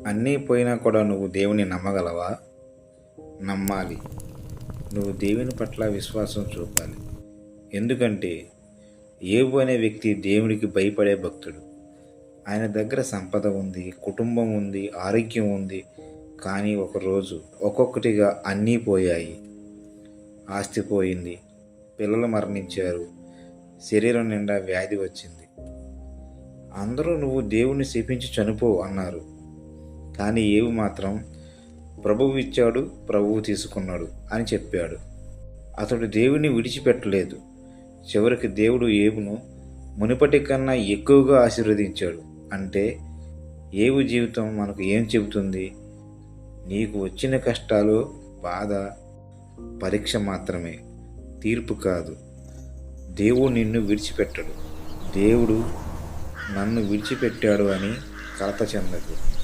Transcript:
అన్నీ పోయినా కూడా నువ్వు దేవుని నమ్మగలవా? నమ్మాలి. నువ్వు దేవుని పట్ల విశ్వాసం చూపాలి. ఎందుకంటే యోబు అనే వ్యక్తి దేవునికి భయపడే భక్తుడు. ఆయన దగ్గర సంపద ఉంది, కుటుంబం ఉంది, ఆరోగ్యం ఉంది. కానీ ఒకరోజు ఒక్కొక్కటిగా అన్నీ పోయాయి. ఆస్తి పోయింది, పిల్లలు మరణించారు, శరీరం నిండా వ్యాధి వచ్చింది. అందరూ నువ్వు దేవుణ్ణి శపించి చనిపో అన్నారు. కానీ యోబు మాత్రం ప్రభువు ఇచ్చాడు, ప్రభువు తీసుకున్నాడు అని చెప్పాడు. అతడు దేవుని విడిచిపెట్టలేదు. చివరికి దేవుడు యోబును మునుపటి కన్నా ఎక్కువగా ఆశీర్వదించాడు. అంటే యోబు జీవితం మనకు ఏం చెబుతుంది? నీకు వచ్చిన కష్టాలు, బాధ పరీక్ష మాత్రమే, తీర్పు కాదు. దేవుడు నిన్ను విడిచిపెట్టడు. దేవుడు నన్ను విడిచిపెట్టాడు అని కలత చెందకు.